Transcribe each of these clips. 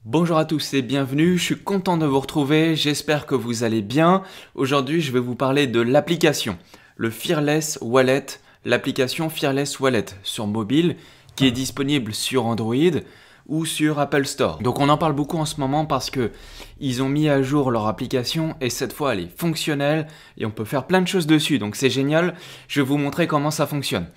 Bonjour à tous et bienvenue, je suis content de vous retrouver, j'espère que vous allez bien. Aujourd'hui je vais vous parler de l'application, le Fearless Wallet, l'application Fearless Wallet sur mobile qui est disponible sur Android ou sur Apple Store. Donc on en parle beaucoup en ce moment parce que ils ont mis à jour leur application et cette fois elle est fonctionnelle et on peut faire plein de choses dessus, donc c'est génial, je vais vous montrer comment ça fonctionne.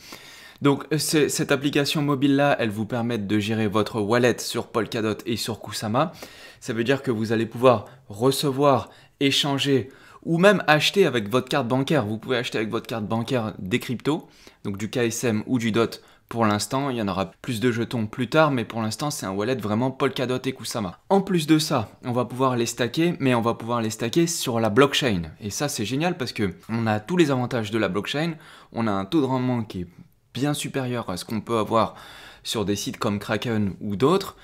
Donc cette application mobile-là, elle vous permet de gérer votre wallet sur Polkadot et sur Kusama. Ça veut dire que vous allez pouvoir recevoir, échanger ou même acheter avec votre carte bancaire. Vous pouvez acheter avec votre carte bancaire des cryptos, donc du KSM ou du DOT pour l'instant. Il y en aura plus de jetons plus tard, mais pour l'instant, c'est un wallet vraiment Polkadot et Kusama. En plus de ça, on va pouvoir les stacker, mais on va pouvoir les stacker sur la blockchain. Et ça, c'est génial parce que on a tous les avantages de la blockchain. On a un taux de rendement qui est bien supérieur à ce qu'on peut avoir sur des sites comme Kraken ou d'autres.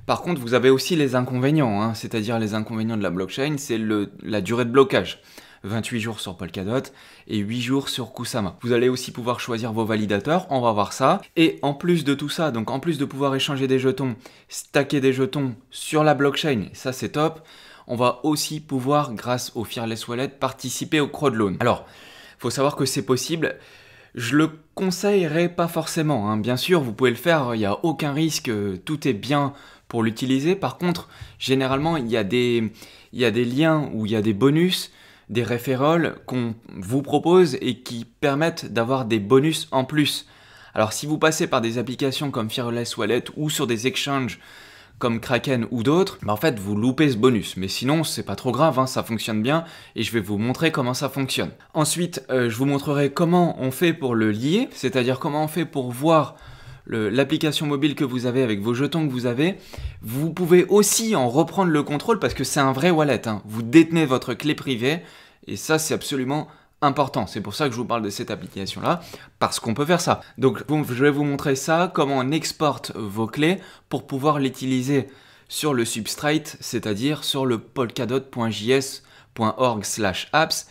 Par contre, vous avez aussi les inconvénients, c'est-à-dire les inconvénients de la blockchain, c'est la durée de blocage. 28 jours sur Polkadot et 8 jours sur Kusama. Vous allez aussi pouvoir choisir vos validateurs, on va voir ça. Et en plus de tout ça, donc en plus de pouvoir échanger des jetons, stacker des jetons sur la blockchain, ça c'est top, on va aussi pouvoir, grâce au Fearless Wallet, participer au crowdloan. Alors, il faut savoir que c'est possible. Je le conseillerais pas forcément, Bien sûr, vous pouvez le faire, il n'y a aucun risque, tout est bien pour l'utiliser. Par contre, généralement, il y a des liens où il y a des bonus, des referrals qu'on vous propose et qui permettent d'avoir des bonus en plus. Alors, si vous passez par des applications comme Fearless Wallet ou sur des exchanges comme Kraken ou d'autres, en fait vous loupez ce bonus. Mais sinon c'est pas trop grave, ça fonctionne bien et je vais vous montrer comment ça fonctionne. Ensuite, je vous montrerai comment on fait pour le lier, c'est-à-dire comment on fait pour voir l'application mobile que vous avez avec vos jetons que vous avez. Vous pouvez aussi en reprendre le contrôle parce que c'est un vrai wallet. Vous détenez votre clé privée et ça c'est absolument important. C'est pour ça que je vous parle de cette application-là, parce qu'on peut faire ça. Donc, je vais vous montrer ça, comment on exporte vos clés pour pouvoir l'utiliser sur le substrate, c'est-à-dire sur le polkadot.js.org/apps.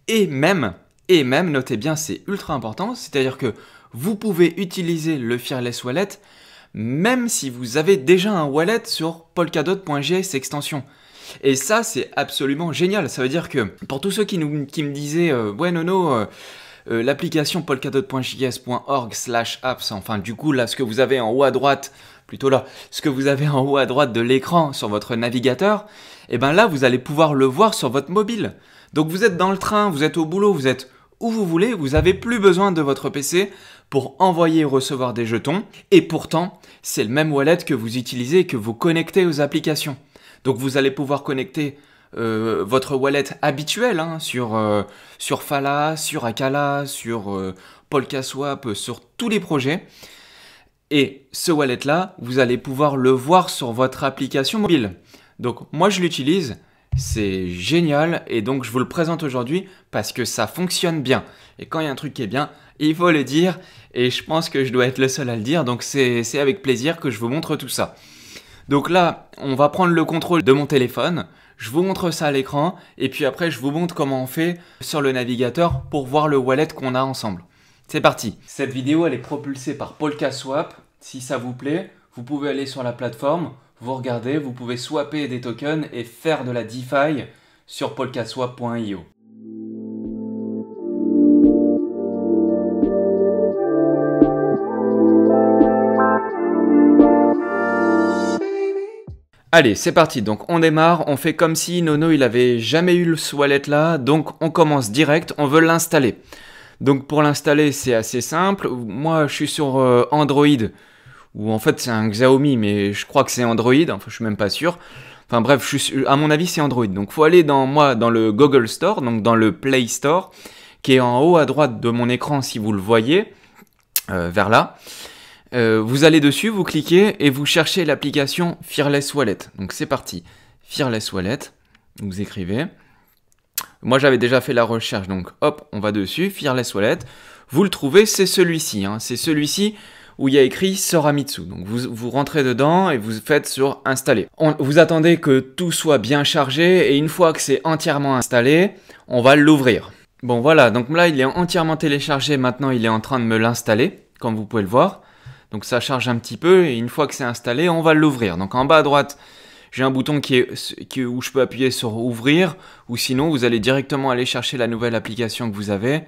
Et même, notez bien, c'est ultra important, c'est-à-dire que vous pouvez utiliser le Fearless Wallet même si vous avez déjà un wallet sur polkadot.js extension. Et ça, c'est absolument génial. Ça veut dire que pour tous ceux qui me disaient ouais, Nono, l'application polkadot.js.org/apps, enfin, du coup, là, ce que vous avez en haut à droite, plutôt là, ce que vous avez en haut à droite de l'écran sur votre navigateur, et bien là, vous allez pouvoir le voir sur votre mobile. Donc, vous êtes dans le train, vous êtes au boulot, vous êtes où vous voulez, vous n'avez plus besoin de votre PC pour envoyer et recevoir des jetons. Et pourtant, c'est le même wallet que vous utilisez et que vous connectez aux applications. Donc vous allez pouvoir connecter votre wallet habituel sur Phala, sur Akala, sur Polkaswap, sur tous les projets. Et ce wallet-là, vous allez pouvoir le voir sur votre application mobile. Donc moi je l'utilise, c'est génial et donc je vous le présente aujourd'hui parce que ça fonctionne bien. Et quand il y a un truc qui est bien, il faut le dire et je pense que je dois être le seul à le dire. Donc c'est avec plaisir que je vous montre tout ça. Donc là, on va prendre le contrôle de mon téléphone, je vous montre ça à l'écran, et puis après je vous montre comment on fait sur le navigateur pour voir le wallet qu'on a ensemble. C'est parti. Cette vidéo, elle est propulsée par Polkaswap. Si ça vous plaît, vous pouvez aller sur la plateforme, vous regardez, vous pouvez swapper des tokens et faire de la DeFi sur polkaswap.io. Allez, c'est parti, donc on démarre, on fait comme si Nono il avait jamais eu ce wallet là, donc on commence direct, on veut l'installer. Donc pour l'installer c'est assez simple, moi je suis sur Android, ou en fait c'est un Xiaomi mais je crois que c'est Android, enfin je suis même pas sûr. Enfin bref, à mon avis c'est Android, donc faut aller dans le Google Store, donc dans le Play Store, qui est en haut à droite de mon écran si vous le voyez, vers là. Vous allez dessus, vous cliquez et vous cherchez l'application Fearless Wallet. Donc c'est parti, Fearless Wallet, vous écrivez. Moi j'avais déjà fait la recherche, donc hop, on va dessus, Fearless Wallet. Vous le trouvez, c'est celui-ci. C'est celui-ci où il y a écrit Soramitsu. Donc vous rentrez dedans et vous faites sur installer. Vous attendez que tout soit bien chargé et une fois que c'est entièrement installé, on va l'ouvrir. Bon voilà, donc là il est entièrement téléchargé, maintenant il est en train de me l'installer, comme vous pouvez le voir. Donc ça charge un petit peu et une fois que c'est installé, on va l'ouvrir. Donc en bas à droite, j'ai un bouton où je peux appuyer sur ouvrir, ou sinon vous allez directement aller chercher la nouvelle application que vous avez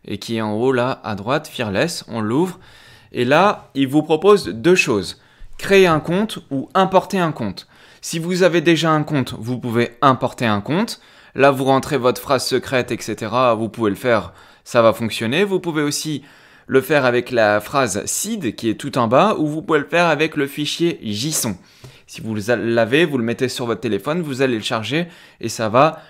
et qui est en haut là à droite, Fearless, on l'ouvre. Et là, il vous propose deux choses, créer un compte ou importer un compte. Si vous avez déjà un compte, vous pouvez importer un compte. Là, vous rentrez votre phrase secrète, etc. Vous pouvez le faire, ça va fonctionner. Vous pouvez aussi le faire avec la phrase seed qui est tout en bas, ou vous pouvez le faire avec le fichier JSON. Si vous l'avez, vous le mettez sur votre téléphone, vous allez le charger et ça va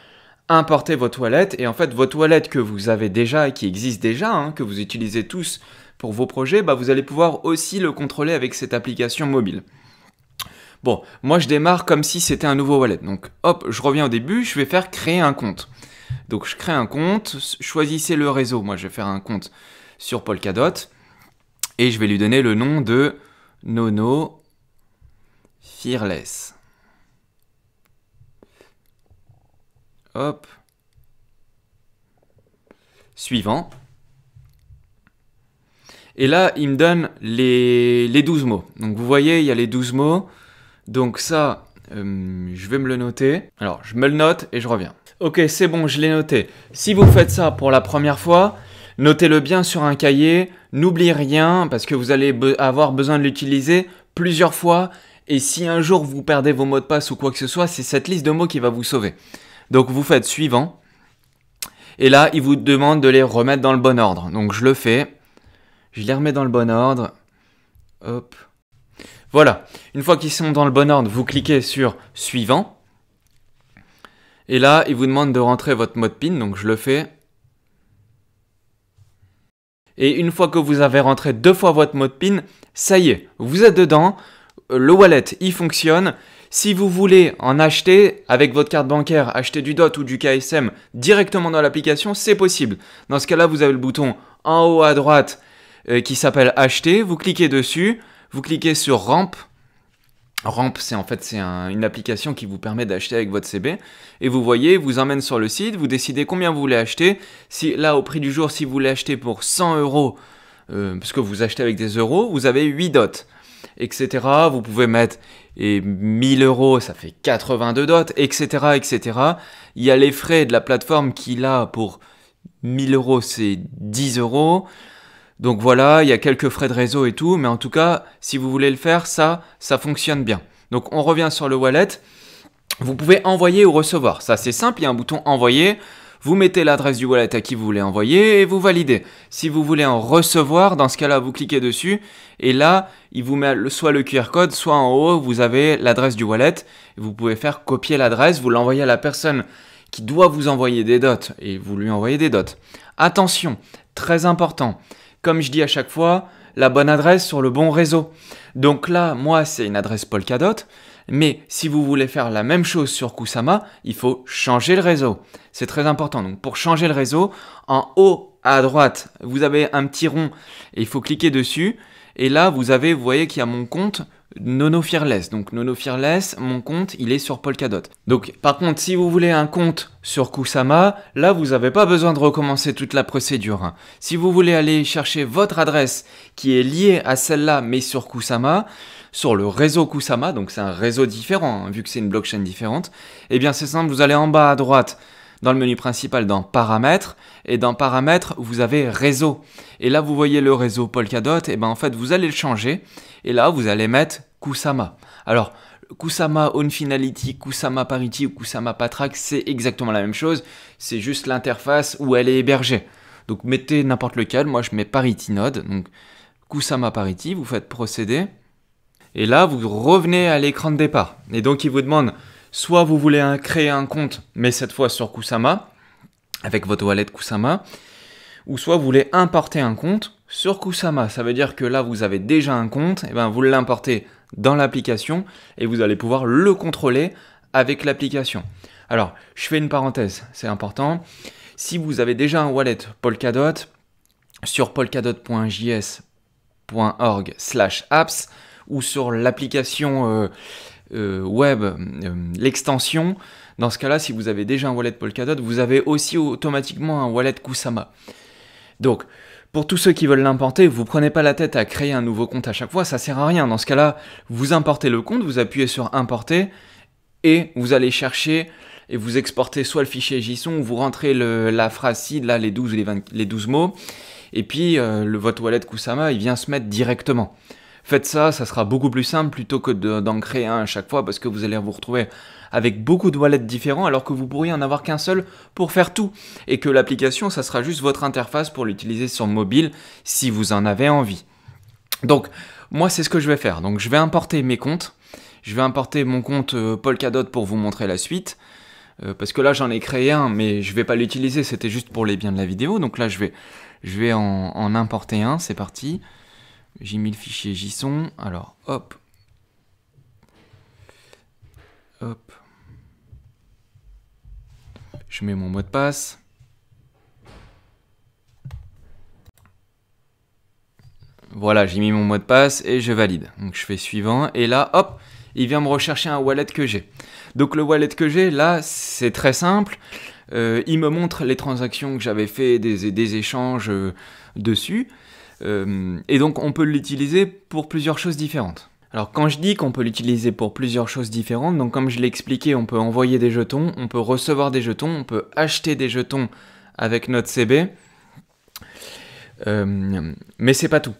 importer votre wallet. Et en fait, votre wallet que vous avez déjà et qui existe déjà, que vous utilisez tous pour vos projets, vous allez pouvoir aussi le contrôler avec cette application mobile. Bon, moi je démarre comme si c'était un nouveau wallet. Donc hop, je reviens au début, je vais faire créer un compte. Donc je crée un compte, choisissez le réseau. Moi je vais faire un compte sur Polkadot et je vais lui donner le nom de Nono Fearless. Hop. Suivant. Et là, il me donne les 12 mots. Donc vous voyez, il y a les 12 mots. Donc ça, je vais me le noter. Alors, je me le note et je reviens. Ok, c'est bon, je l'ai noté. Si vous faites ça pour la première fois, notez-le bien sur un cahier. N'oubliez rien parce que vous allez avoir besoin de l'utiliser plusieurs fois. Et si un jour vous perdez vos mots de passe ou quoi que ce soit, c'est cette liste de mots qui va vous sauver. Donc vous faites suivant. Et là, il vous demande de les remettre dans le bon ordre. Donc je le fais. Je les remets dans le bon ordre. Hop. Voilà. Une fois qu'ils sont dans le bon ordre, vous cliquez sur suivant. Et là, il vous demande de rentrer votre mot de PIN. Donc je le fais. Et une fois que vous avez rentré 2 fois votre mot de PIN, ça y est, vous êtes dedans. Le wallet, il fonctionne. Si vous voulez en acheter avec votre carte bancaire, acheter du DOT ou du KSM directement dans l'application, c'est possible. Dans ce cas-là, vous avez le bouton en haut à droite qui s'appelle acheter. Vous cliquez dessus, vous cliquez sur Ramp. Ramp, c'est une application qui vous permet d'acheter avec votre CB. Et vous voyez, vous emmène sur le site, vous décidez combien vous voulez acheter. Là, au prix du jour, si vous voulez acheter pour 100 €, parce que vous achetez avec des euros, vous avez 8 dots, etc. Vous pouvez mettre 1000 €, ça fait 82 dots, etc., etc. Il y a les frais de la plateforme qui, là, pour 1000 €, c'est 10 €. Donc voilà, il y a quelques frais de réseau et tout, mais en tout cas, si vous voulez le faire, ça fonctionne bien. Donc on revient sur le wallet. Vous pouvez envoyer ou recevoir. Ça, c'est simple, il y a un bouton envoyer. Vous mettez l'adresse du wallet à qui vous voulez envoyer et vous validez. Si vous voulez en recevoir, dans ce cas-là, vous cliquez dessus et là, il vous met soit le QR code, soit en haut, vous avez l'adresse du wallet. Vous pouvez faire copier l'adresse, vous l'envoyez à la personne qui doit vous envoyer des dots et vous lui envoyez des dots. Attention, très important. Comme je dis à chaque fois, la bonne adresse sur le bon réseau. Donc là, moi, c'est une adresse Polkadot. Mais si vous voulez faire la même chose sur Kusama, il faut changer le réseau. C'est très important. Donc pour changer le réseau, en haut à droite, vous avez un petit rond et il faut cliquer dessus. Et là, vous voyez qu'il y a mon compte Nono Fearless. Donc Nono Fearless, mon compte, il est sur Polkadot. Donc par contre, si vous voulez un compte sur Kusama, là, vous n'avez pas besoin de recommencer toute la procédure. Si vous voulez aller chercher votre adresse qui est liée à celle-là, mais sur Kusama, sur le réseau Kusama, donc c'est un réseau différent, vu que c'est une blockchain différente, eh bien c'est simple, vous allez en bas à droite, dans le menu principal, dans Paramètres, et dans Paramètres, vous avez Réseau. Et là, vous voyez le réseau Polkadot, et en fait, vous allez le changer, et là, vous allez mettre Kusama. Alors, Kusama Own Finality, Kusama Parity ou Kusama Patrak, c'est exactement la même chose, c'est juste l'interface où elle est hébergée. Donc, mettez n'importe lequel, moi je mets Parity Node, donc Kusama Parity, vous faites procéder, et là, vous revenez à l'écran de départ. Et donc, il vous demande, soit vous voulez créer un compte, mais cette fois sur Kusama, avec votre wallet Kusama, ou soit vous voulez importer un compte sur Kusama. Ça veut dire que là, vous avez déjà un compte, et vous l'importez dans l'application, et vous allez pouvoir le contrôler avec l'application. Alors, je fais une parenthèse, c'est important. Si vous avez déjà un wallet Polkadot, sur polkadot.js.org/apps, ou sur l'application web, l'extension, dans ce cas-là, si vous avez déjà un wallet Polkadot, vous avez aussi automatiquement un wallet Kusama. Donc, pour tous ceux qui veulent l'importer, vous ne prenez pas la tête à créer un nouveau compte à chaque fois, ça ne sert à rien. Dans ce cas-là, vous importez le compte, vous appuyez sur importer, et vous allez chercher et vous exportez soit le fichier JSON ou vous rentrez la phrase seed, là les 12 ou les 12 mots, et puis votre wallet Kusama il vient se mettre directement. Faites ça, ça sera beaucoup plus simple plutôt que d'en créer un à chaque fois parce que vous allez vous retrouver avec beaucoup de wallets différents alors que vous pourriez en avoir qu'un seul pour faire tout et que l'application ça sera juste votre interface pour l'utiliser sur mobile si vous en avez envie. Donc moi c'est ce que je vais faire, donc je vais importer mes comptes, je vais importer mon compte Polkadot pour vous montrer la suite parce que là j'en ai créé un mais je vais pas l'utiliser, c'était juste pour les biens de la vidéo, donc là je vais en importer un, c'est parti. J'ai mis le fichier JSON, alors hop, hop, je mets mon mot de passe, voilà j'ai mis mon mot de passe et je valide, donc je fais suivant et là hop, il vient me rechercher un wallet que j'ai. Donc le wallet que j'ai là c'est très simple, il me montre les transactions que j'avais fait, des échanges dessus. Et donc on peut l'utiliser pour plusieurs choses différentes. Alors quand je dis qu'on peut l'utiliser pour plusieurs choses différentes, donc comme je l'ai expliqué, on peut envoyer des jetons, on peut recevoir des jetons, on peut acheter des jetons avec notre CB, mais c'est pas tout.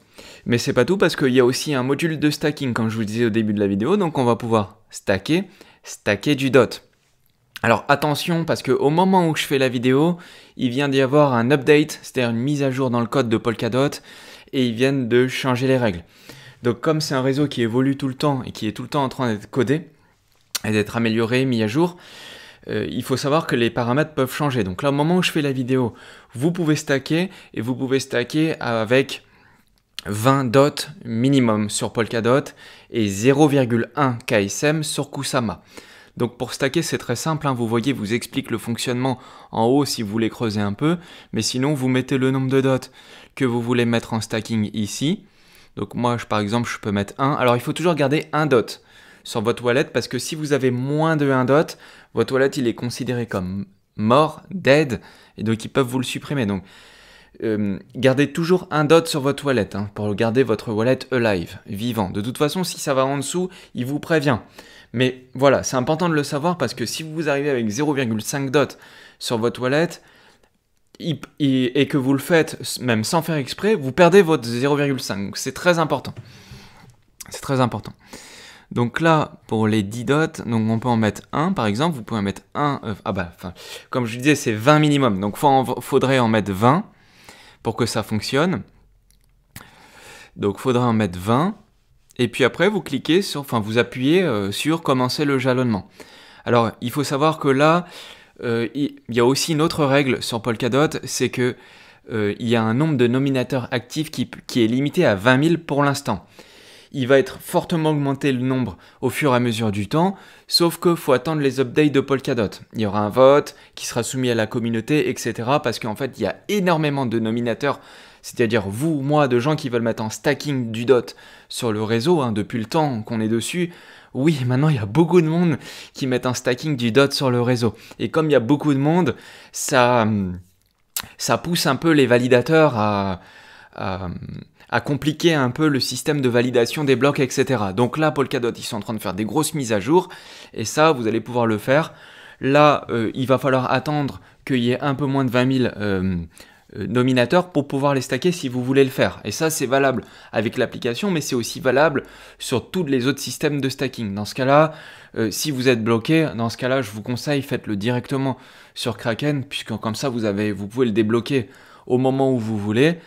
Mais c'est pas tout parce qu'il y a aussi un module de stacking, comme je vous le disais au début de la vidéo, donc on va pouvoir stacker du DOT. Alors attention parce qu'au moment où je fais la vidéo, il vient d'y avoir un update, c'est-à-dire une mise à jour dans le code de Polkadot, et ils viennent de changer les règles. Donc comme c'est un réseau qui évolue tout le temps et qui est tout le temps en train d'être codé et d'être amélioré, mis à jour, il faut savoir que les paramètres peuvent changer. Donc là au moment où je fais la vidéo, vous pouvez stacker et vous pouvez stacker avec 20 DOT minimum sur Polkadot et 0,1 KSM sur Kusama. Donc pour stacker c'est très simple, hein. Vous voyez, vous explique le fonctionnement en haut si vous voulez creuser un peu, mais sinon vous mettez le nombre de dots que vous voulez mettre en stacking ici. Donc moi par exemple je peux mettre 1, alors il faut toujours garder 1 dot sur votre wallet parce que si vous avez moins de 1 dot, votre wallet il est considéré comme mort, dead, et donc ils peuvent vous le supprimer. Donc gardez toujours 1 dot sur votre wallet hein, pour garder votre wallet alive, vivant. De toute façon si ça va en dessous, il vous prévient. Mais voilà, c'est important de le savoir parce que si vous arrivez avec 0,5 dot sur votre wallet et que vous le faites même sans faire exprès, vous perdez votre 0,5. Donc c'est très important. C'est très important. Donc là, pour les 10 dots, donc on peut en mettre 1 par exemple. Vous pouvez en mettre 1. Comme je disais, c'est 20 minimum. Donc faudrait en mettre 20 pour que ça fonctionne. Donc faudrait en mettre 20. Et puis après, vous cliquez sur, vous appuyez sur commencer le jalonnement. Alors, il faut savoir que là, il y a aussi une autre règle sur Polkadot, c'est que il y a un nombre de nominateurs actifs qui est limité à 20 000 pour l'instant. Il va être fortement augmenté le nombre au fur et à mesure du temps, sauf qu'il faut attendre les updates de Polkadot. Il y aura un vote qui sera soumis à la communauté, etc. Parce qu'en fait, il y a énormément de nominateurs, c'est-à-dire vous, moi, de gens qui veulent mettre en stacking du DOT sur le réseau, hein, depuis le temps qu'on est dessus. Oui, maintenant, il y a beaucoup de monde qui mettent en stacking du DOT sur le réseau. Et comme il y a beaucoup de monde, ça pousse un peu les validateurs à compliquer un peu le système de validation des blocs, etc. Donc là, Polkadot, ils sont en train de faire des grosses mises à jour, et ça, vous allez pouvoir le faire. Là, il va falloir attendre qu'il y ait un peu moins de 20 000 nominateurs pour pouvoir les stacker si vous voulez le faire. Et ça, c'est valable avec l'application, mais c'est aussi valable sur tous les autres systèmes de stacking. Dans ce cas-là, si vous êtes bloqué, dans ce cas-là, je vous conseille, faites-le directement sur Kraken, puisque comme ça, vous pouvez le débloquer au moment où vous voulez.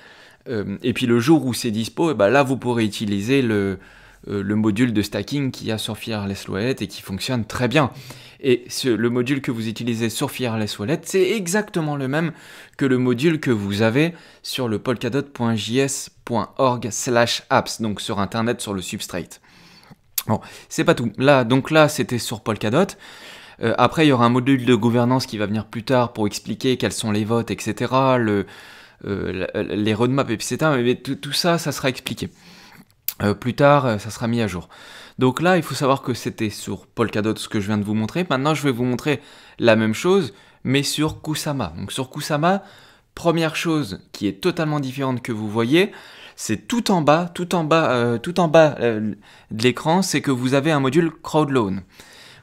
Et puis le jour où c'est dispo, là vous pourrez utiliser le module de stacking qu'il y a sur Fearless Wallet et qui fonctionne très bien. Et le module que vous utilisez sur Fearless Wallet, c'est exactement le même que le module que vous avez sur le polkadot.js.org/apps, donc sur internet, sur le substrate. Bon, c'est pas tout. Donc là, c'était sur Polkadot. Après, il y aura un module de gouvernance qui va venir plus tard pour expliquer quels sont les votes, etc., les roadmaps, etc. Mais tout ça, ça sera expliqué. Plus tard, ça sera mis à jour. Donc là, il faut savoir que c'était sur Polkadot ce que je viens de vous montrer. Maintenant, je vais vous montrer la même chose, mais sur Kusama. Donc sur Kusama, première chose qui est totalement différente que vous voyez, c'est tout en bas de l'écran, c'est que vous avez un module Crowd Loan.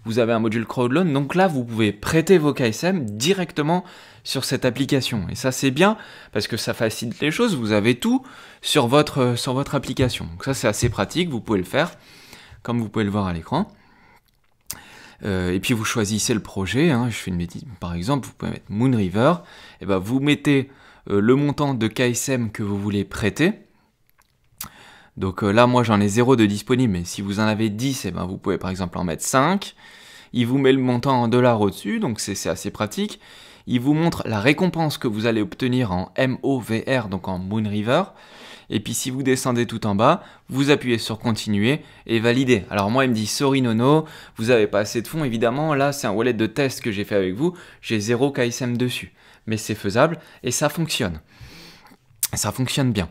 vous avez un module crowdloan, donc là vous pouvez prêter vos KSM directement sur cette application. Et ça c'est bien parce que ça facilite les choses, vous avez tout sur votre application. Donc ça c'est assez pratique, vous pouvez le faire comme vous pouvez le voir à l'écran. Et puis vous choisissez le projet, hein, je fais une bêtise, par exemple vous pouvez mettre Moonriver, et ben vous mettez le montant de KSM que vous voulez prêter. Donc là moi j'en ai 0 de disponible, mais si vous en avez 10, et ben vous pouvez par exemple en mettre 5. Il vous met le montant en dollars au-dessus, donc c'est assez pratique. Il vous montre la récompense que vous allez obtenir en MOVR, donc en Moonriver. Et puis si vous descendez tout en bas, vous appuyez sur continuer et valider. Alors moi il me dit sorry Nono, vous n'avez pas assez de fonds. Évidemment là c'est un wallet de test que j'ai fait avec vous, j'ai 0 KSM dessus. Mais c'est faisable et ça fonctionne. Ça fonctionne bien.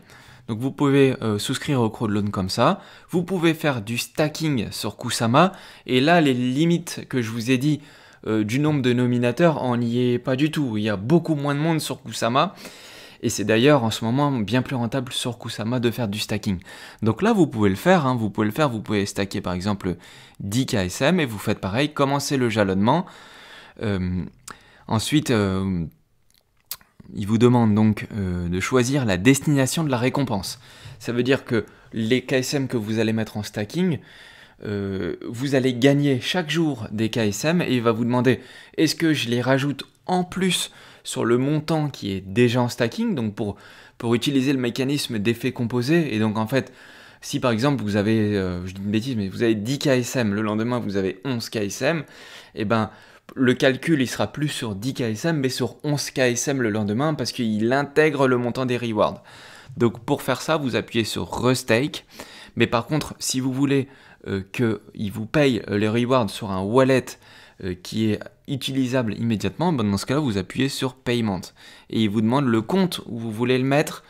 Donc vous pouvez souscrire au crowdloan comme ça. Vous pouvez faire du stacking sur Kusama. Et là les limites que je vous ai dit du nombre de nominateurs, on n'y est pas du tout. Il y a beaucoup moins de monde sur Kusama. Et c'est d'ailleurs en ce moment bien plus rentable sur Kusama de faire du stacking. Donc là, vous pouvez le faire, hein, vous pouvez stacker par exemple 10 KSM et vous faites pareil, commencez le jalonnement. Ensuite, il vous demande donc de choisir la destination de la récompense. Ça veut dire que les KSM que vous allez mettre en stacking, vous allez gagner chaque jour des KSM et il va vous demander est-ce que je les rajoute en plus sur le montant qui est déjà en stacking, donc pour utiliser le mécanisme d'effet composé. Et donc en fait, si par exemple vous avez, je dis une bêtise, mais vous avez 10 KSM, le lendemain vous avez 11 KSM, et ben le calcul il sera plus sur 10 KSM, mais sur 11 KSM le lendemain, parce qu'il intègre le montant des rewards. Donc pour faire ça, vous appuyez sur Restake, mais par contre, si vous voulez qu'il vous paye les rewards sur un wallet qui est utilisable immédiatement, ben dans ce cas-là, vous appuyez sur Payment. Et il vous demande le compte où vous voulez le mettre,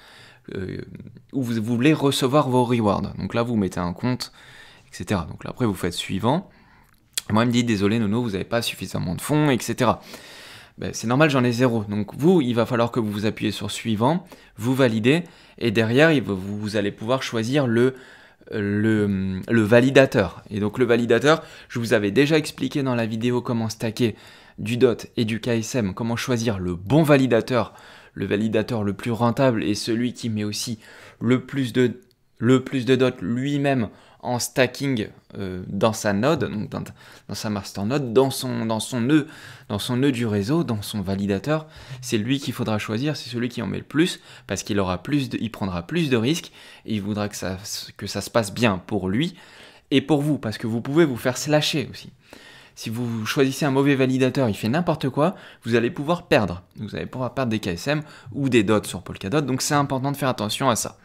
où vous voulez recevoir vos rewards. Donc là, vous mettez un compte, etc. Donc là, après, vous faites suivant. Et moi, il me dit, désolé Nono, vous n'avez pas suffisamment de fonds, etc. Ben, c'est normal, j'en ai 0. Donc vous, il va falloir que vous appuyez sur suivant, vous validez, et derrière, vous allez pouvoir choisir le validateur. Et donc le validateur, je vous avais déjà expliqué dans la vidéo comment stacker du DOT et du KSM, comment choisir le bon validateur, le validateur le plus rentable et celui qui met aussi le plus de DOT lui-même en stacking dans sa node, donc dans sa masternode, dans son nœud du réseau, dans son validateur. C'est lui qu'il faudra choisir, c'est celui qui en met le plus, parce qu'il prendra plus de risques, et il voudra que ça se passe bien pour lui et pour vous, parce que vous pouvez vous faire slasher aussi. Si vous choisissez un mauvais validateur, il fait n'importe quoi, vous allez pouvoir perdre. Vous allez pouvoir perdre des KSM ou des DOT sur Polkadot, donc c'est important de faire attention à ça.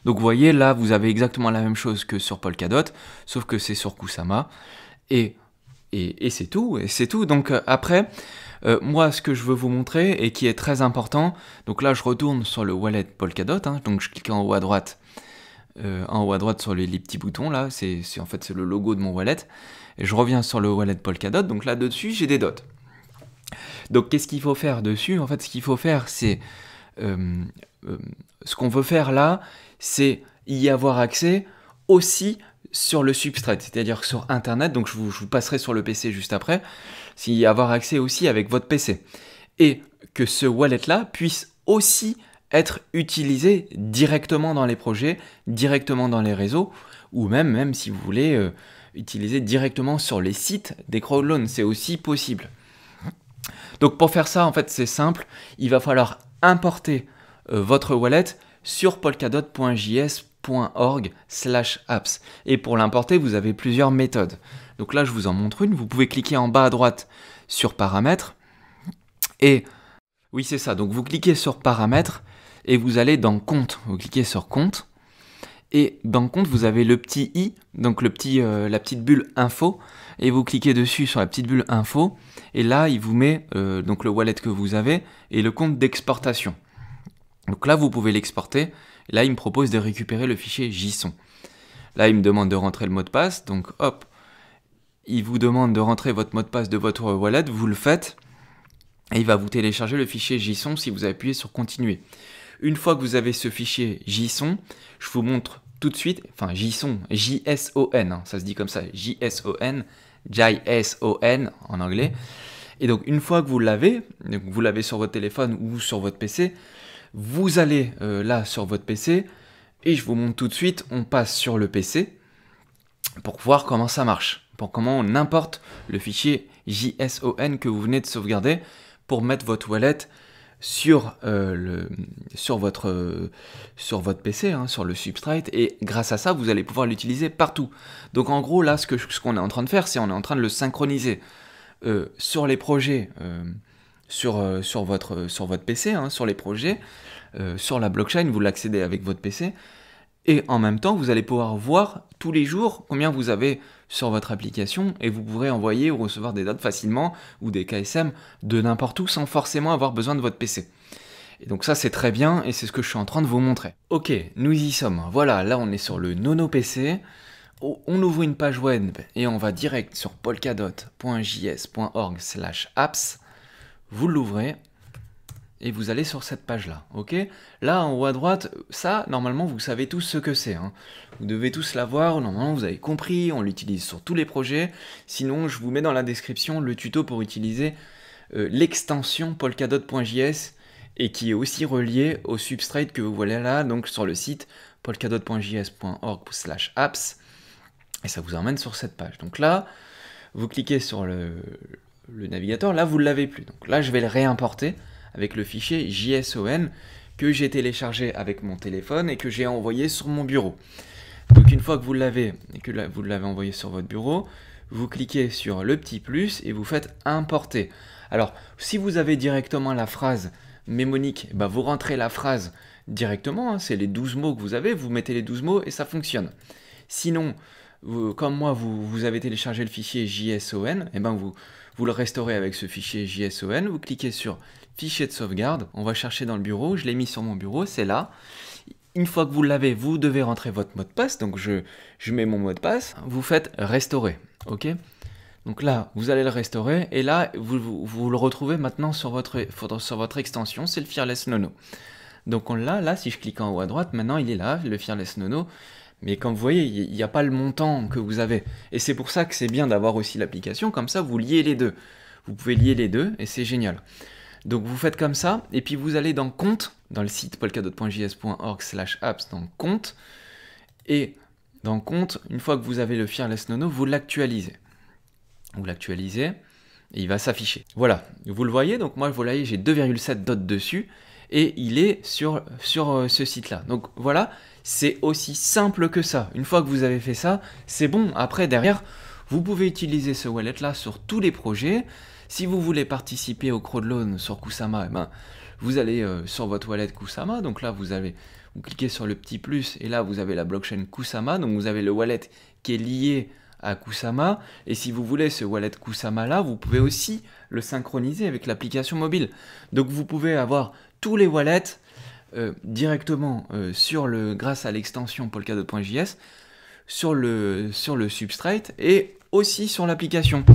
Donc vous voyez, là, vous avez exactement la même chose que sur Polkadot, sauf que c'est sur Kusama, et c'est tout, Donc après, moi, ce que je veux vous montrer, et qui est très important, donc là, je retourne sur le wallet Polkadot, hein, donc je clique en haut à droite sur les petits boutons, là, c'est le logo de mon wallet, et je reviens sur le wallet Polkadot, donc là, dessus, j'ai des dots. Donc qu'est-ce qu'il faut faire dessus? En fait, ce qu'il faut faire, c'est... ce qu'on veut faire là, c'est y avoir accès aussi sur le substrate, c'est-à-dire sur Internet, donc je vous passerai sur le PC juste après, c'est y avoir accès aussi avec votre PC. Et que ce wallet-là puisse aussi être utilisé directement dans les projets, directement dans les réseaux, ou même si vous voulez utiliser directement sur les sites des crowdloans, c'est aussi possible. Donc pour faire ça, en fait, c'est simple, il va falloir importer votre wallet sur polkadot.js.org/apps. Et pour l'importer, vous avez plusieurs méthodes. Donc là, je vous en montre une. Vous pouvez cliquer en bas à droite sur Paramètres. Et oui, c'est ça. Donc vous cliquez sur Paramètres et vous allez dans Compte. Vous cliquez sur Compte. Et dans Compte, vous avez le petit i, donc la petite bulle Info. Et vous cliquez dessus sur la petite bulle Info. Et là, il vous met donc le wallet que vous avez et le compte d'exportation. Donc là, vous pouvez l'exporter. Là, il me propose de récupérer le fichier JSON. Là, il me demande de rentrer le mot de passe. Donc, hop, il vous demande de rentrer votre mot de passe de votre wallet. Vous le faites. Et il va vous télécharger le fichier JSON si vous appuyez sur Continuer. Une fois que vous avez ce fichier JSON, je vous montre tout de suite, enfin JSON, J-S-O-N, hein, ça se dit comme ça, J-S-O-N, JSON en anglais. Et donc une fois que vous l'avez sur votre téléphone ou sur votre PC, vous allez là sur votre PC, et je vous montre tout de suite, on passe sur le PC pour voir comment ça marche, pour comment on importe le fichier JSON que vous venez de sauvegarder pour mettre votre wallet sur votre PC, hein, sur le Substrate, et grâce à ça, vous allez pouvoir l'utiliser partout. Donc en gros, là, ce qu'on est en train de faire, c'est on est en train de le synchroniser sur les projets, sur votre PC, hein, sur les projets, sur la blockchain, vous l'accédez avec votre PC, et en même temps, vous allez pouvoir voir tous les jours combien vous avez sur votre application, et vous pourrez envoyer ou recevoir des dates facilement, ou des KSM, de n'importe où, sans forcément avoir besoin de votre PC. Et donc ça, c'est très bien, et c'est ce que je suis en train de vous montrer. Ok, nous y sommes. Voilà, là on est sur le Nono PC. On ouvre une page web, et on va direct sur polkadot.js.org/apps. Vous l'ouvrez, et vous allez sur cette page-là, ok? Là, en haut à droite, ça, normalement, vous savez tous ce que c'est, hein. Vous devez tous l'avoir, normalement, vous avez compris, on l'utilise sur tous les projets. Sinon, je vous mets dans la description le tuto pour utiliser l'extension polkadot.js, et qui est aussi relié au Substrate que vous voyez là, donc sur le site polkadot.js.org/apps, et ça vous emmène sur cette page. Donc là, vous cliquez sur le navigateur, là, vous ne l'avez plus. Donc là, je vais le réimporter avec le fichier JSON que j'ai téléchargé avec mon téléphone et que j'ai envoyé sur mon bureau. Donc une fois que vous l'avez et que vous l'avez envoyé sur votre bureau, vous cliquez sur le petit plus et vous faites importer. Alors si vous avez directement la phrase mémonique, bah, vous rentrez la phrase directement, hein, c'est les 12 mots que vous avez, vous mettez les 12 mots et ça fonctionne. Sinon, comme moi, vous avez téléchargé le fichier JSON, et ben vous le restaurez avec ce fichier JSON, vous cliquez sur fichier de sauvegarde, on va chercher dans le bureau, je l'ai mis sur mon bureau, c'est là. Une fois que vous l'avez, vous devez rentrer votre mot de passe, donc je mets mon mot de passe, vous faites restaurer, ok? Donc là, vous allez le restaurer, et là, vous le retrouvez maintenant sur votre extension, c'est le Fearless Nono. Donc on l'a, là, si je clique en haut à droite, maintenant il est là, le Fearless Nono. Mais comme vous voyez, il n'y a pas le montant que vous avez. Et c'est pour ça que c'est bien d'avoir aussi l'application, comme ça vous liez les deux. Vous pouvez lier les deux, et c'est génial. Donc vous faites comme ça, et puis vous allez dans Compte, dans le site polkadot.js.org/apps, dans Compte, et dans Compte, une fois que vous avez le Fearless Nono, vous l'actualisez. Vous l'actualisez, et il va s'afficher. Voilà, vous le voyez, donc moi, vous voyez, j'ai 2,7 dots dessus, et il est sur ce site-là. Donc voilà, c'est aussi simple que ça. Une fois que vous avez fait ça, c'est bon. Après, derrière, vous pouvez utiliser ce wallet-là sur tous les projets. Si vous voulez participer au crowdloan sur Kusama, eh ben, vous allez sur votre wallet Kusama. Donc là, vous cliquez sur le petit plus, et là, vous avez la blockchain Kusama. Donc vous avez le wallet qui est lié à Kusama, et si vous voulez ce wallet Kusama là, vous pouvez aussi le synchroniser avec l'application mobile. Donc vous pouvez avoir tous les wallets directement grâce à l'extension polkadot.js sur le Substrate et aussi sur l'application.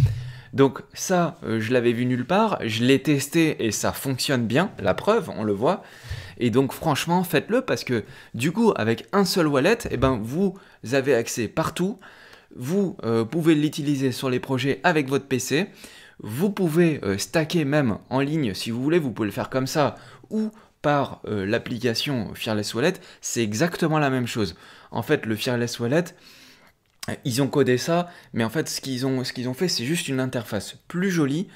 Donc ça, je l'avais vu nulle part, je l'ai testé et ça fonctionne bien, la preuve, on le voit. Et donc franchement, faites-le parce que du coup, avec un seul wallet, eh ben, vous avez accès partout. Vous pouvez l'utiliser sur les projets avec votre PC. Vous pouvez stacker même en ligne si vous voulez. Vous pouvez le faire comme ça ou par l'application Fearless Wallet. C'est exactement la même chose. En fait, le Fearless Wallet, ils ont codé ça, mais en fait, ce qu'ils ont fait, c'est juste une interface plus jolie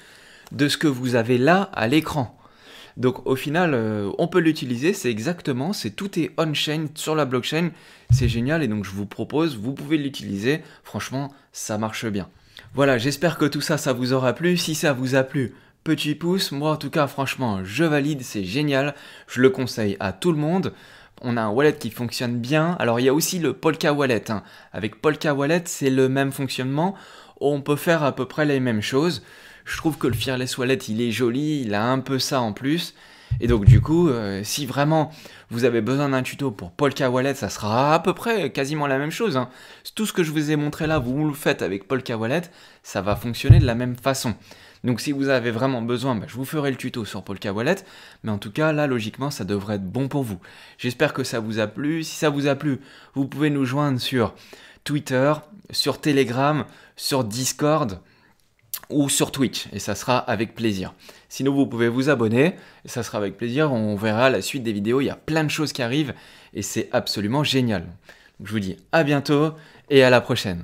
de ce que vous avez là à l'écran. Donc au final, on peut l'utiliser, tout est on-chain sur la blockchain, c'est génial et donc je vous propose, vous pouvez l'utiliser, franchement, ça marche bien. Voilà, j'espère que tout ça, ça vous aura plu. Si ça vous a plu, petit pouce, moi en tout cas, franchement, je valide, c'est génial, je le conseille à tout le monde. On a un wallet qui fonctionne bien. Alors il y a aussi le Polka Wallet, hein. Avec Polka Wallet, c'est le même fonctionnement, on peut faire à peu près les mêmes choses. Je trouve que le Fearless Wallet, il est joli, il a un peu ça en plus. Et donc du coup, si vraiment vous avez besoin d'un tuto pour Polka Wallet, ça sera à peu près quasiment la même chose, hein. Tout ce que je vous ai montré là, vous le faites avec Polka Wallet, ça va fonctionner de la même façon. Donc si vous avez vraiment besoin, je vous ferai le tuto sur Polka Wallet. Mais en tout cas, là, logiquement, ça devrait être bon pour vous. J'espère que ça vous a plu. Si ça vous a plu, vous pouvez nous joindre sur Twitter, sur Telegram, sur Discord ou sur Twitch, et ça sera avec plaisir. Sinon, vous pouvez vous abonner, et ça sera avec plaisir, on verra la suite des vidéos, il y a plein de choses qui arrivent, et c'est absolument génial. Donc, je vous dis à bientôt, et à la prochaine.